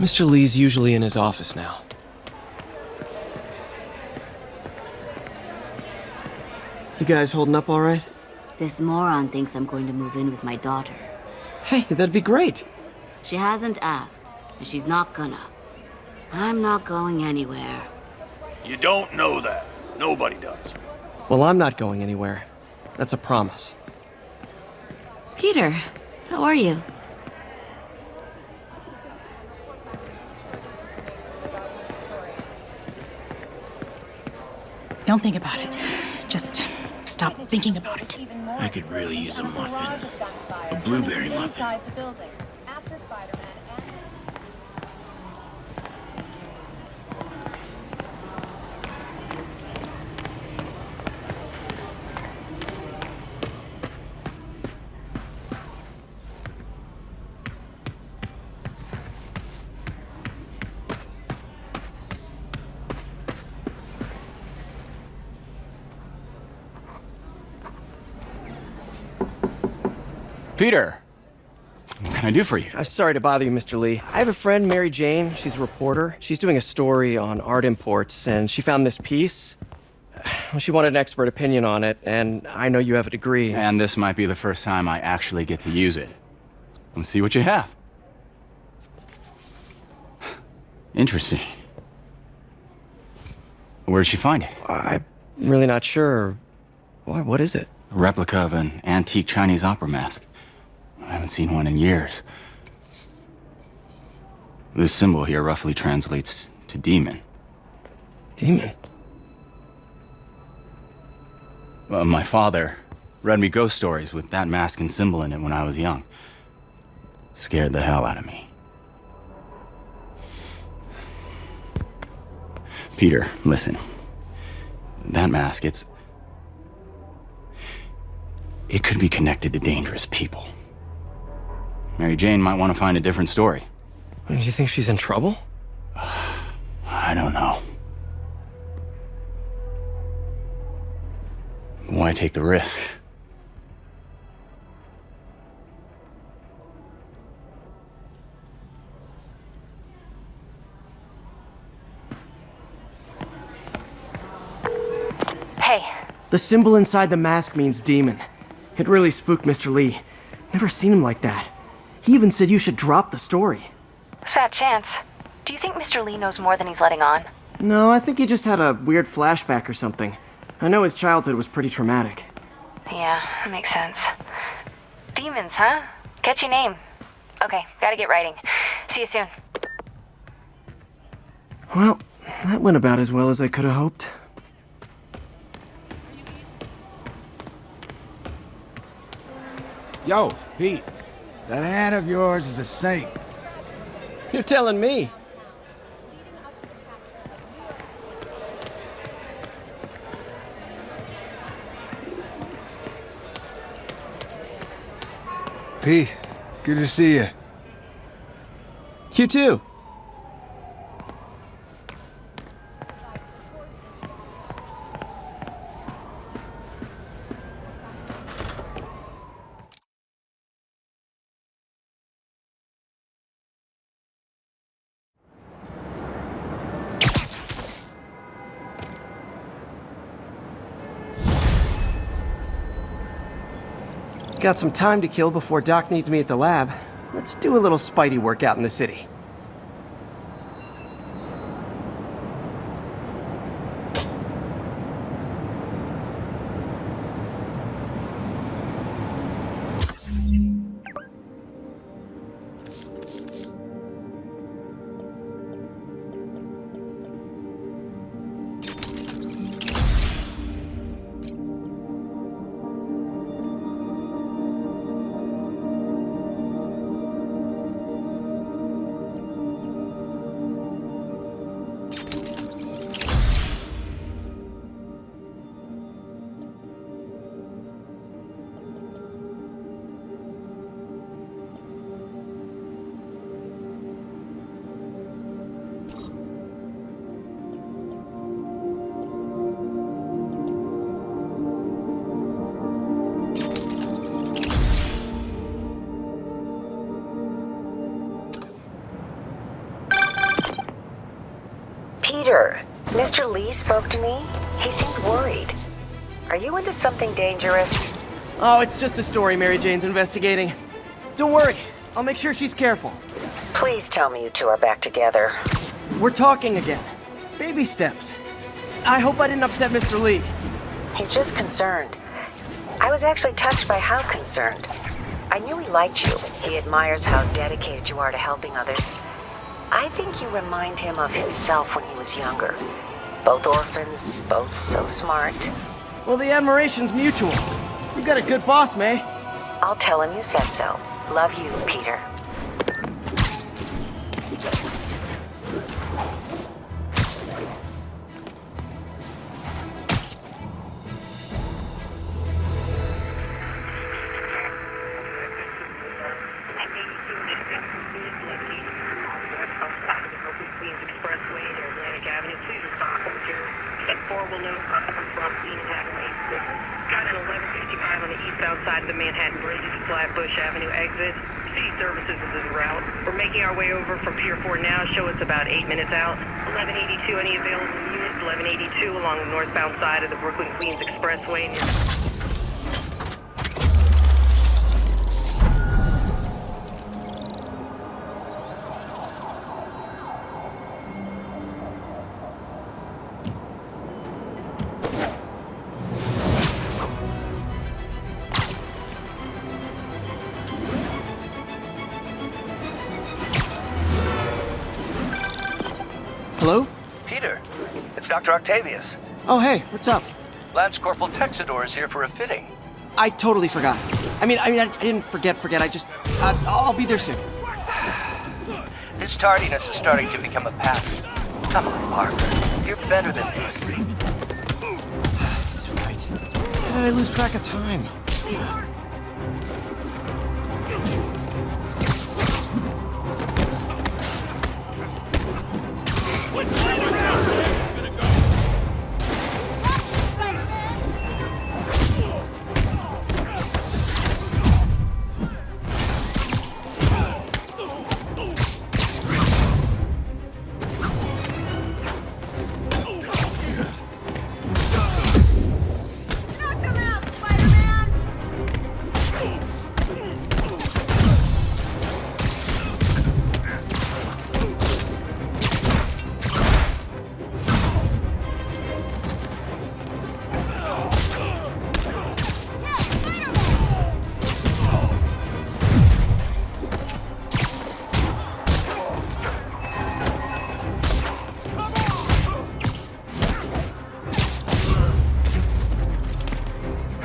Mr. Lee's usually in his office now. You guys holding up all right? This moron thinks I'm going to move in with my daughter. Hey, that'd be great. She hasn't asked, and she's not gonna. I'm not going anywhere. You don't know that. Nobody does. Well, I'm not going anywhere. That's a promise. Peter, how are you? Don't think about it. Just stop thinking about it. I could really use a muffin. A blueberry muffin. Peter, what can I do for you? I'm sorry to bother you, Mr. Lee. I have a friend, Mary Jane. She's a reporter. She's doing a story on art imports, and she found this piece. Well, she wanted an expert opinion on it, and I know you have a degree. And this might be the first time I actually get to use it. Let's see what you have. Interesting. Where'd she find it? I'm really not sure. Why, what is it? A replica of an antique Chinese opera mask. I haven't seen one in years. This symbol here roughly translates to demon. Demon? Well, my father read me ghost stories with that mask and symbol in it when I was young. Scared the hell out of me. Peter, listen. That mask, it could be connected to dangerous people. Mary Jane might want to find a different story. Do you think she's in trouble? I don't know. Why take the risk? Hey, The symbol inside the mask means demon. It really spooked Mr. Lee. Never seen him like that. He even said you should drop the story. fat chance. Do you think Mr. Lee knows more than he's letting on? No, I think he just had a weird flashback or something. I know his childhood was pretty traumatic. Yeah, makes sense. Demons, huh? Catchy name. Okay, gotta get writing. See you soon. Well, that went about as well as I could have hoped. Yo, Pete, that hand of yours is a saint. You're telling me. Pete, good to see you. You too. Got some time to kill before Doc needs me at the lab. Let's do a little Spidey workout in the city. Peter, Mr. Lee spoke to me. He seemed worried. Are you into something dangerous? Oh, it's just a story Mary Jane's investigating. Don't worry, I'll make sure she's careful. Please tell me you two are back together. We're talking again. Baby steps. I hope I didn't upset Mr. Lee. He's just concerned. I was actually touched by how concerned. I knew he liked you. He admires how dedicated you are to helping others. I think you remind him of himself when he was younger. Both orphans, both so smart. Well, the admiration's mutual. You got a good boss, May. I'll tell him you said so. Love you, Peter. Outside of the Manhattan Bridge to Flatbush Avenue exit. City Services is en route. We're making our way over from Pier 4 now. Show us about 8 minutes out. 1182, any available units? 1182 along the northbound side of the Brooklyn-Queens Expressway. Hello? Peter, it's Dr. Octavius. Oh, hey, what's up? Lance Corporal Texador is here for a fitting. I totally forgot. I didn't forget. I just, I'll be there soon. His tardiness is starting to become a pattern. Come on, Parker. You're better than this. He's right. How did I lose track of time?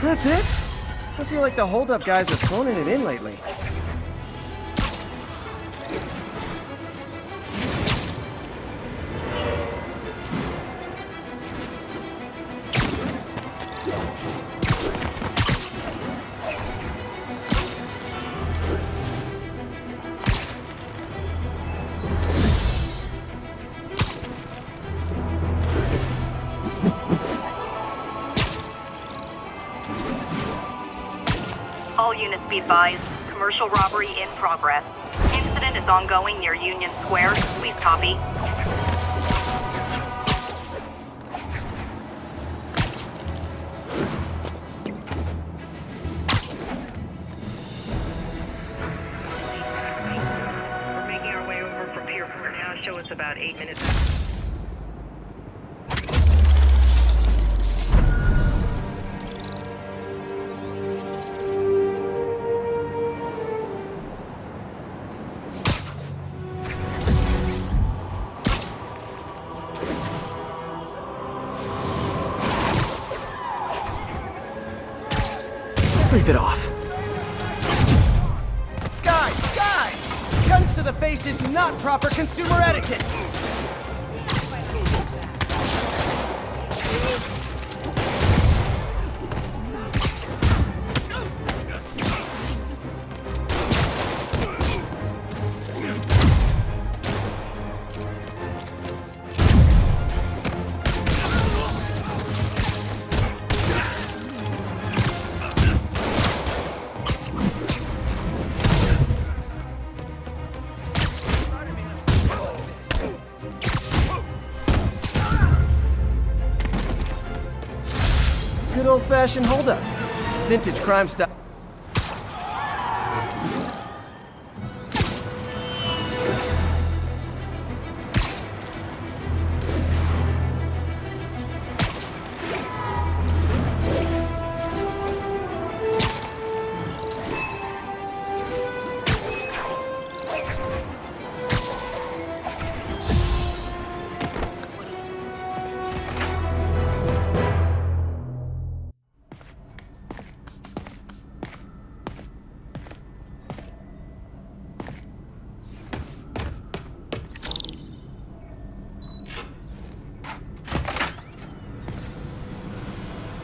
That's it? I feel like the hold-up guys are phoning it in lately. All units be advised. Commercial robbery in progress. Incident is ongoing near Union Square. Please copy. We're making our way over from Pier 4 now. Show us about 8 minutes out. Sleep it off. Guys! Guns to the face is not proper consumer etiquette! old-fashioned holdup. Vintage crime style.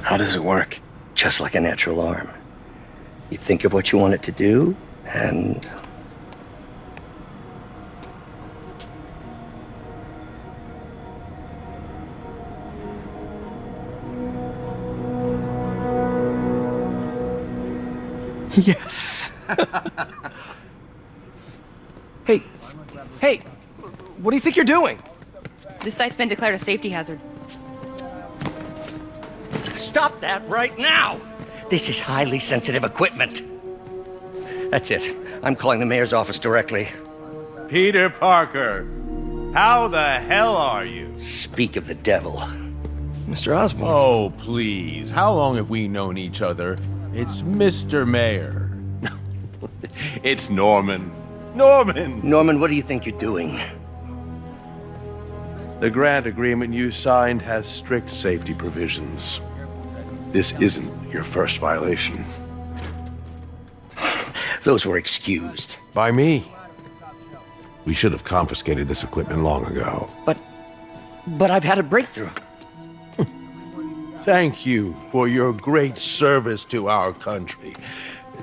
How does it work? Just like a natural arm. You think of what you want it to do, and... Yes. Hey, what do you think you're doing? This site's been declared a safety hazard. Stop that right now! This is highly sensitive equipment. That's it. I'm calling the mayor's office directly. Peter Parker, how the hell are you? Speak of the devil. Mr. Osborn. Oh, please. How long have we known each other? It's Mr. Mayor. It's Norman. Norman, what do you think you're doing? The grant agreement you signed has strict safety provisions. This isn't your first violation. Those were excused. By me. We should have confiscated this equipment long ago. But I've had a breakthrough. Thank you for your great service to our country.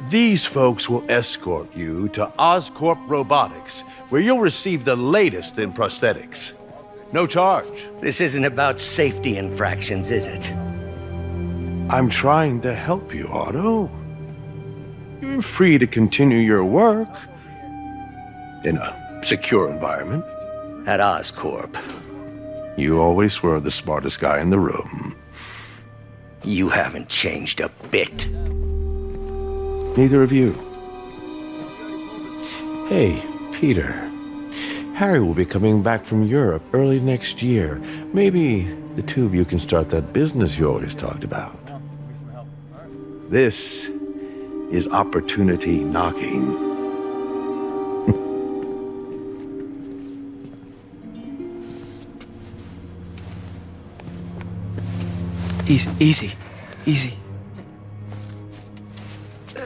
These folks will escort you to Oscorp Robotics, where you'll receive the latest in prosthetics. No charge. This isn't about safety infractions, is it? I'm trying to help you, Otto. You're free to continue your work in a secure environment. At Oscorp. You always were the smartest guy in the room. You haven't changed a bit. Neither of you. Hey, Peter. Harry will be coming back from Europe early next year. Maybe the two of you can start that business you always talked about. This is opportunity knocking. Easy.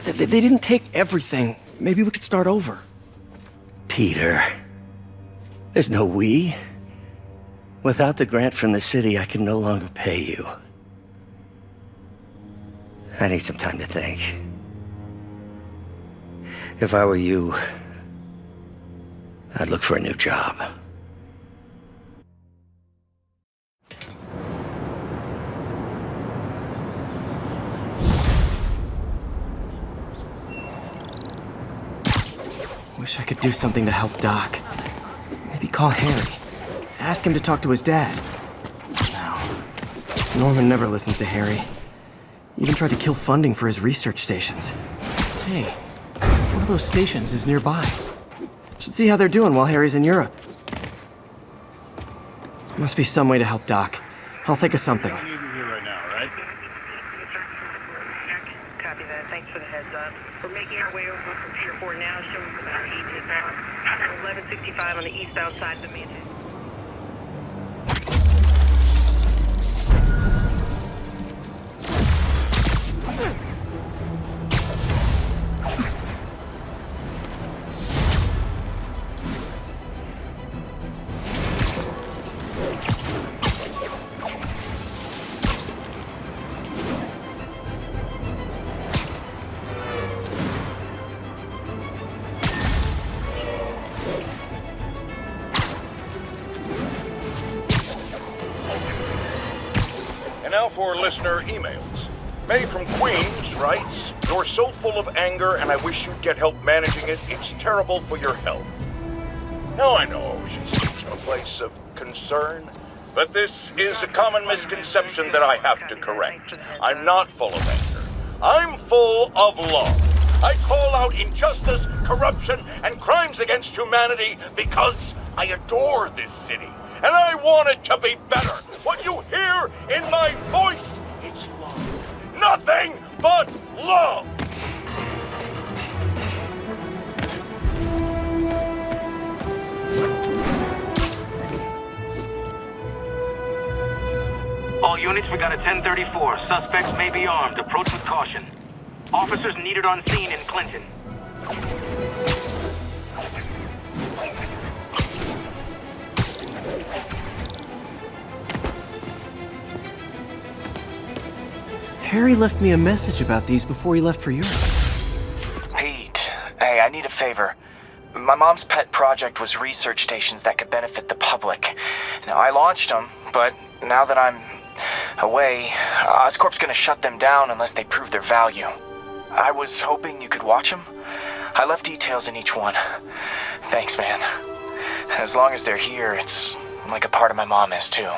They didn't take everything. Maybe we could start over. Peter, there's no we. Without the grant from the city, I can no longer pay you. I need some time to think. If I were you, I'd look for a new job. Wish I could do something to help Doc. Maybe call Harry. Ask him to talk to his dad. No. Norman never listens to Harry. Even tried to kill funding for his research stations. Hey, one of those stations is nearby. Should see how they're doing while Harry's in Europe. Must be some way to help Doc. I'll think of something. Here right now, right? Copy that. Thanks for the heads up. We're making our way over from Pier 4 now, showing about 8 minutes out. 1165 on the eastbound side of the mansion. Now for listener emails. May from Queens writes, "You're so full of anger and I wish you'd get help managing it. It's terrible for your health." Now I know she's a place of concern, But this is a common misconception that I have to correct. I'm not full of anger. I'm full of love. I call out injustice, corruption, and crimes against humanity because I adore this city. And I want it to be better. What you hear in my voice, it's love. Nothing but love. All units, we got a 1034. Suspects may be armed. Approach with caution. Officers needed on scene in Clinton. Harry left me a message about these before he left for Europe. Pete, hey, I need a favor. My mom's pet project was research stations that could benefit the public. Now, I launched them, but now that I'm away, Oscorp's gonna shut them down unless they prove their value. I was hoping you could watch them. I left details in each one. Thanks, man. As long as they're here, it's like a part of my mom is, too.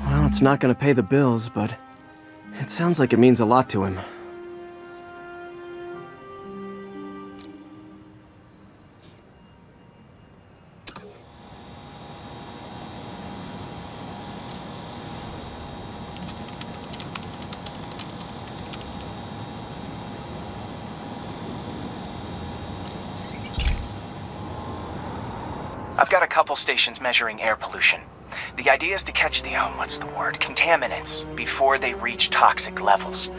Well, it's not gonna pay the bills, but it sounds like it means a lot to him. I've got a couple stations measuring air pollution. The idea is to catch the, contaminants before they reach toxic levels.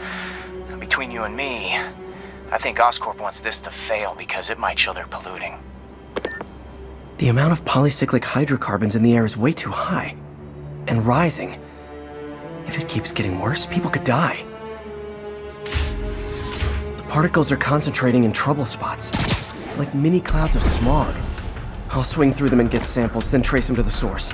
Between you and me, I think Oscorp wants this to fail because it might show they're polluting. The amount of polycyclic hydrocarbons in the air is way too high. And rising. If it keeps getting worse, people could die. The particles are concentrating in trouble spots, like mini clouds of smog. I'll swing through them and get samples, then trace them to the source.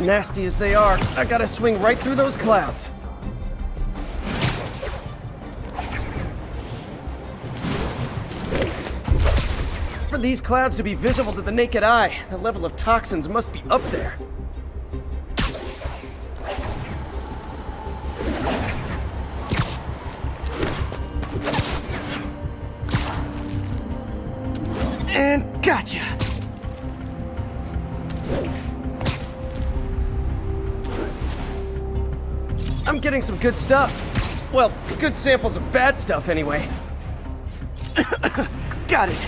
Nasty as they are, I gotta swing right through those clouds. For these clouds to be visible to the naked eye, the level of toxins must be up there. And gotcha! I'm getting some good stuff. Well, good samples of bad stuff, anyway. Got it.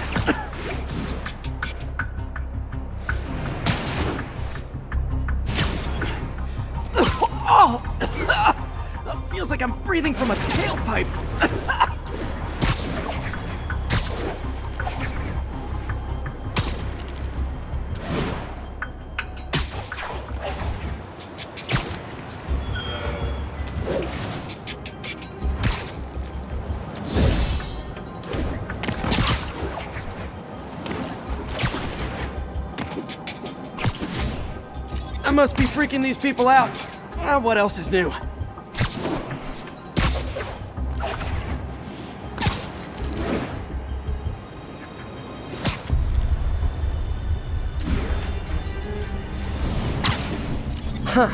Oh! Feels like I'm breathing from a tailpipe. I must be freaking these people out. What else is new? Huh.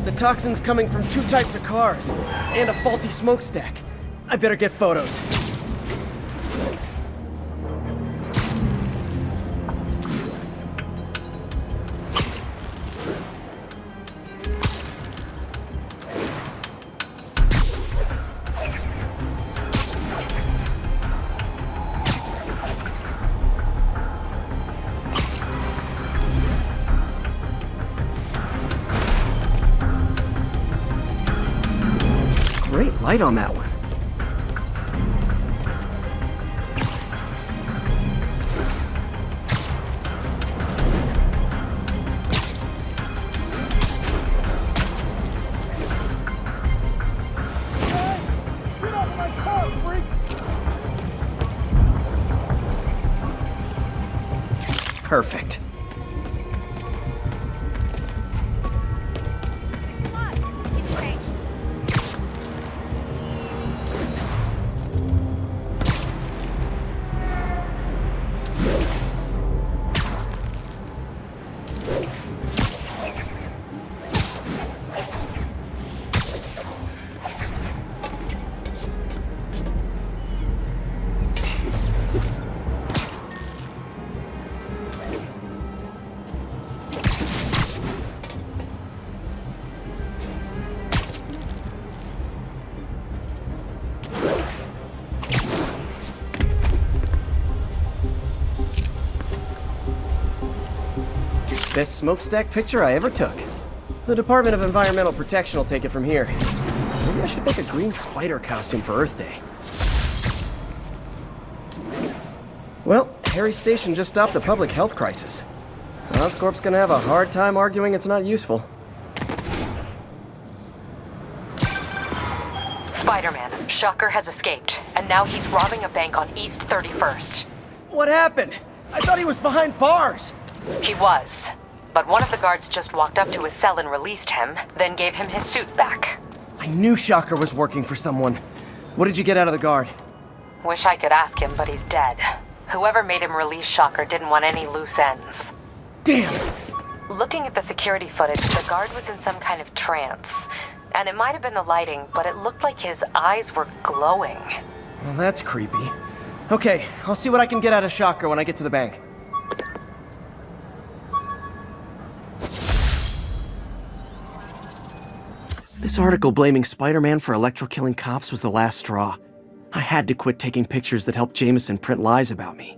The toxin's coming from two types of cars, and a faulty smokestack. I better get photos. Great light on that one. Perfect. Best smokestack picture I ever took. The Department of Environmental Protection will take it from here. Maybe I should make a green spider costume for Earth Day. Well, Harry Station just stopped the public health crisis. Oscorp's gonna have a hard time arguing it's not useful. Spider-Man, Shocker has escaped, and now he's robbing a bank on East 31st. What happened? I thought he was behind bars! He was. But one of the guards just walked up to his cell and released him, then gave him his suit back. I knew Shocker was working for someone. What did you get out of the guard? Wish I could ask him, but he's dead. Whoever made him release Shocker didn't want any loose ends. Damn! Looking at the security footage, the guard was in some kind of trance. And it might have been the lighting, but it looked like his eyes were glowing. Well, that's creepy. Okay, I'll see what I can get out of Shocker when I get to the bank. This article blaming Spider-Man for electro-killing cops was the last straw. I had to quit taking pictures that helped Jameson print lies about me.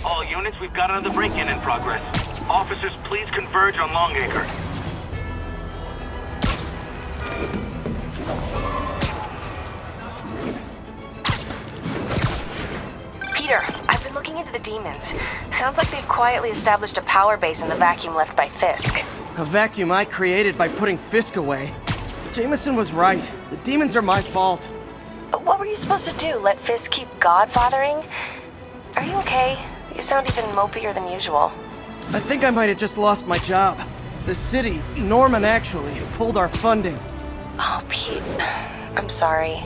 All units, we've got another break-in in progress. Officers, please converge on Longacre. Peter, I've been looking into the demons. Sounds like they've quietly established a power base in the vacuum left by Fisk. A vacuum I created by putting Fisk away. Jameson was right. The demons are my fault. What were you supposed to do? Let Fisk keep godfathering? Are you okay? You sound even mopier than usual. I think I might have just lost my job. The city, Norman actually, pulled our funding. Oh, Pete. I'm sorry.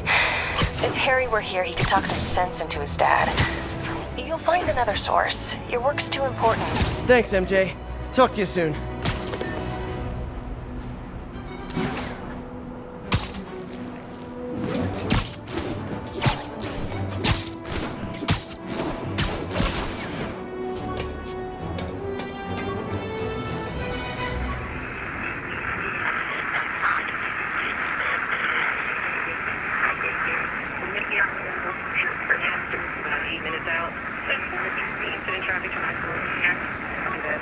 If Harry were here, he could talk some sense into his dad. You'll find another source. Your work's too important. Thanks, MJ. Talk to you soon.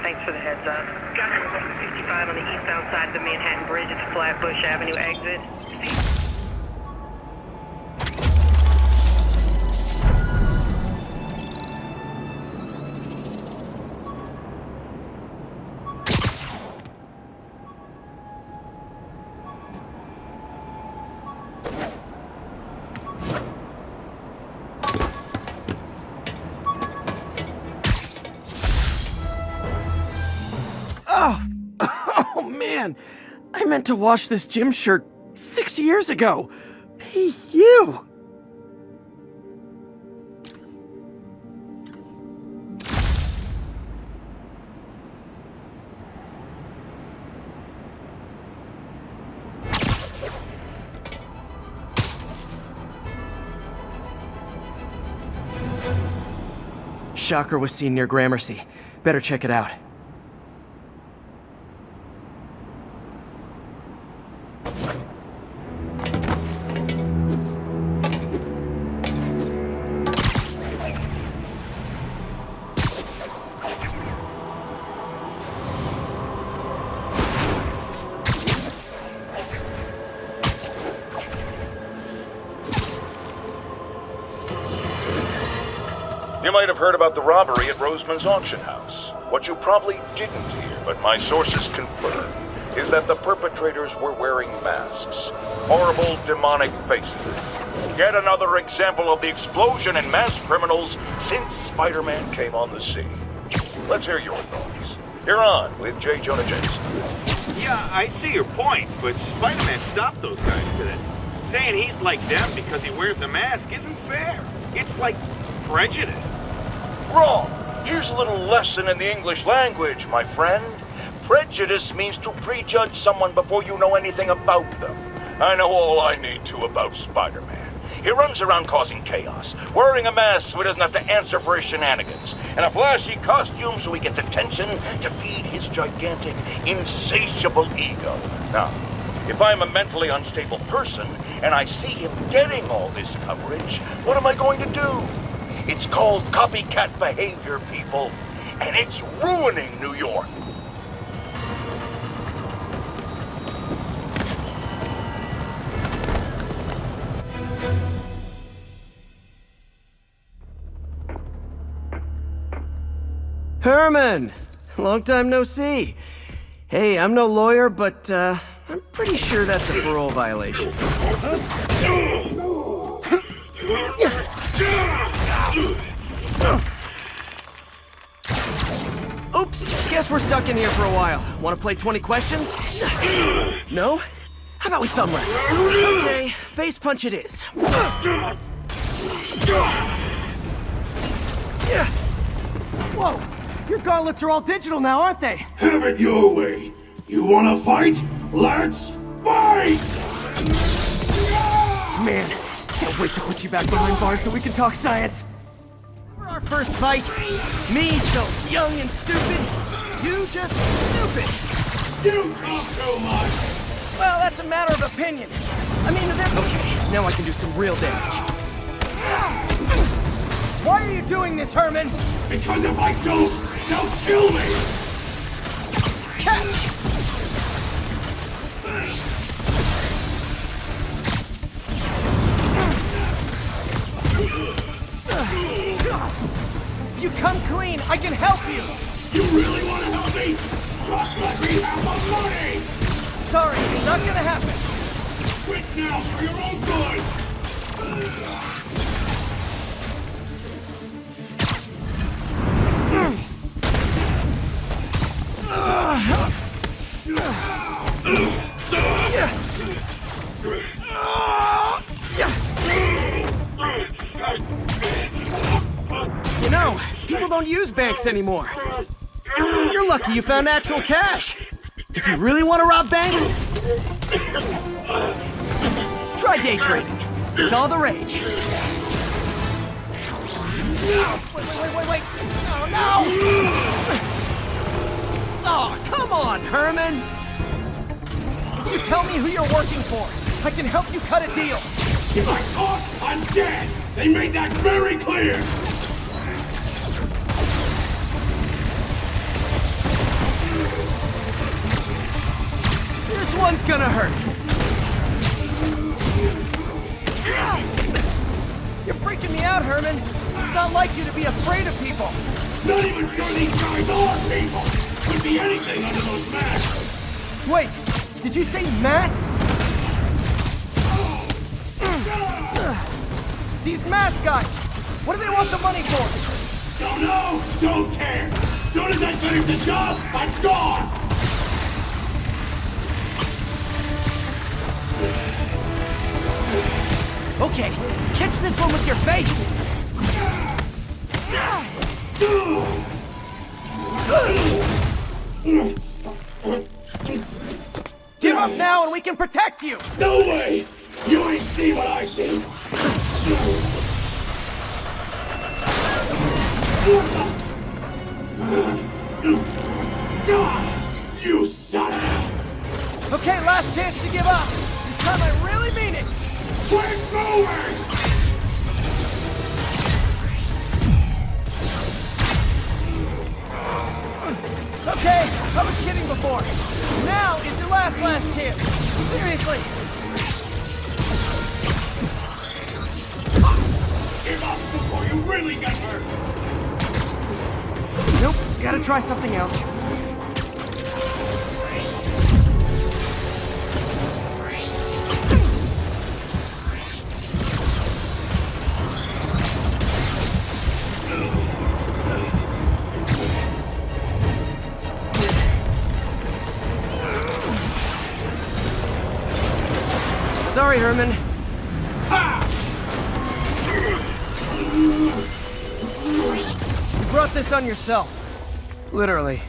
Thanks for the heads up. Got her 155 on the eastbound side of the Manhattan Bridge at Flatbush Avenue exit. Oh man, I meant to wash this gym shirt 6 years ago. P.U. Shocker was seen near Gramercy. Better check it out. You might have heard about the robbery at Roseman's auction house. What you probably didn't hear, but my sources confirm, is that the perpetrators were wearing masks. Horrible, demonic faces. Yet another example of the explosion in mass criminals since Spider-Man came on the scene. Let's hear your thoughts. You're on with J. Jonah Jameson. Yeah, I see your point, but Spider-Man stopped those guys today. Saying he's like them because he wears a mask isn't fair. It's like prejudice. Wrong! Here's a little lesson in the English language, my friend. Prejudice means to prejudge someone before you know anything about them. I know all I need to about Spider-Man. He runs around causing chaos, wearing a mask so he doesn't have to answer for his shenanigans, and a flashy costume so he gets attention to feed his gigantic, insatiable ego. Now, if I'm a mentally unstable person and I see him getting all this coverage, what am I going to do? It's called copycat behavior, people, and it's ruining New York. Herman! Long time no see. Hey, I'm no lawyer, but I'm pretty sure that's a parole violation. Oops, guess we're stuck in here for a while. Want to play 20 questions? No? How about we thumb wrestle? Okay, face punch it is. Whoa! Your gauntlets are all digital now, aren't they? Have it your way. You wanna fight? Let's fight! Man, can't wait to put you back behind bars so we can talk science. For our first fight, me so young and stupid, you just stupid. You talk too much. Well, that's a matter of opinion. I mean, okay, now I can do some real damage. Why are you doing this, Herman? Because if I don't, they'll kill me! Catch! If you come clean, I can help you! You really want to help me? Just let me have the money! Sorry, it's not gonna happen. Quit now for your own good! You know, people don't use banks anymore. You're lucky you found actual cash. If you really want to rob banks, try day trading. It's all the rage. Wait. Oh, no! Oh, come on, Herman! If you tell me who you're working for, I can help you cut a deal. If I talk, I'm dead! They made that very clear! This one's gonna hurt. You're freaking me out, Herman. It's not like you to be afraid of people. Not even sure these guys are people! Could be anything under those masks! Wait, did you say masks? These mask guys, what do they want the money for? Don't know, don't care! Soon as I finish the job, I'm gone! Okay, catch this one with your face! Give up now and we can protect you! No way! You ain't seen what I see! You son of a... Okay, last chance to give up. This time I really mean it. We're going! Okay, I was kidding before. Now is your last chance. Seriously. Give up before you really get hurt! Nope, gotta try something else. Sorry, Herman. You brought this on yourself. Literally.